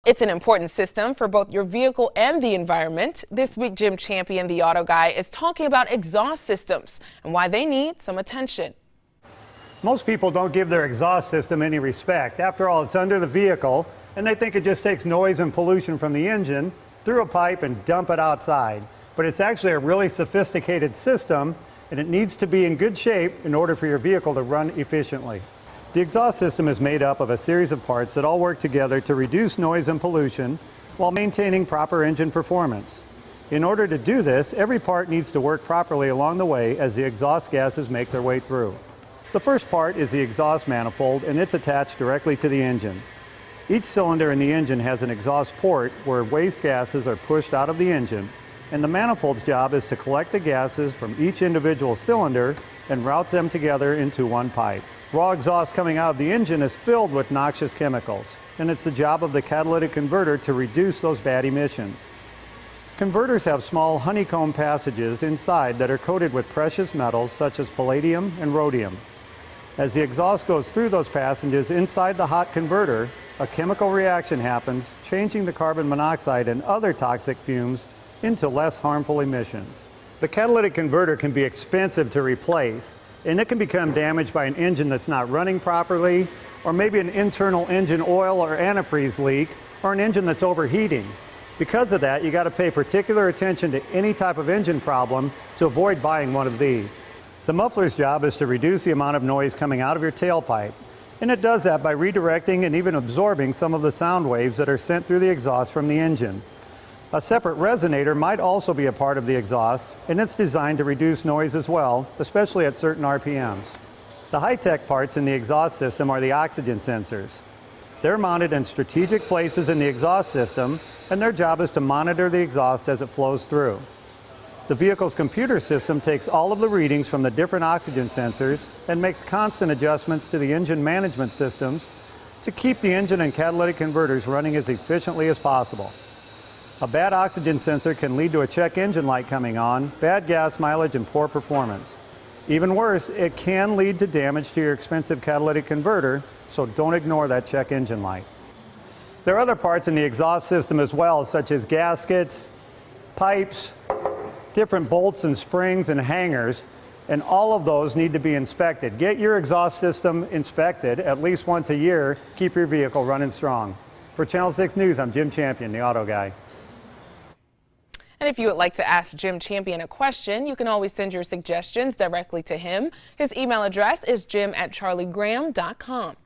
It's an important system for both your vehicle and the environment. This week, Jim Champion, the auto guy, is talking about exhaust systems and why they need some attention. Most people don't give their exhaust system any respect. After all, it's under the vehicle, and they think it just takes noise and pollution from the engine through a pipe and dump it outside. But it's actually a really sophisticated system, and it needs to be in good shape in order for your vehicle to run efficiently. The exhaust system is made up of a series of parts that all work together to reduce noise and pollution while maintaining proper engine performance. In order to do this, every part needs to work properly along the way as the exhaust gases make their way through. The first part is the exhaust manifold, and it's attached directly to the engine. Each cylinder in the engine has an exhaust port where waste gases are pushed out of the engine, and the manifold's job is to collect the gases from each individual cylinder and route them together into one pipe. Raw exhaust coming out of the engine is filled with noxious chemicals, and it's the job of the catalytic converter to reduce those bad emissions. Converters have small honeycomb passages inside that are coated with precious metals such as palladium and rhodium. As the exhaust goes through those passages inside the hot converter, a chemical reaction happens, changing the carbon monoxide and other toxic fumes into less harmful emissions. The catalytic converter can be expensive to replace, and it can become damaged by an engine that's not running properly, or maybe an internal engine oil or antifreeze leak, or an engine that's overheating. Because of that, you got to pay particular attention to any type of engine problem to avoid buying one of these. The muffler's job is to reduce the amount of noise coming out of your tailpipe, and it does that by redirecting and even absorbing some of the sound waves that are sent through the exhaust from the engine. A separate resonator might also be a part of the exhaust, and it's designed to reduce noise as well, especially at certain RPMs. The high-tech parts in the exhaust system are the oxygen sensors. They're mounted in strategic places in the exhaust system, and their job is to monitor the exhaust as it flows through. The vehicle's computer system takes all of the readings from the different oxygen sensors and makes constant adjustments to the engine management systems to keep the engine and catalytic converters running as efficiently as possible. A bad oxygen sensor can lead to a check engine light coming on, bad gas mileage, and poor performance. Even worse, it can lead to damage to your expensive catalytic converter, so don't ignore that check engine light. There are other parts in the exhaust system as well, such as gaskets, pipes, different bolts and springs and hangers, and all of those need to be inspected. Get your exhaust system inspected at least once a year. Keep your vehicle running strong. For Channel 6 News, I'm Jim Champion, the auto guy. And if you would like to ask Jim Champion a question, you can always send your suggestions directly to him. His email address is jim@charliegraham.com.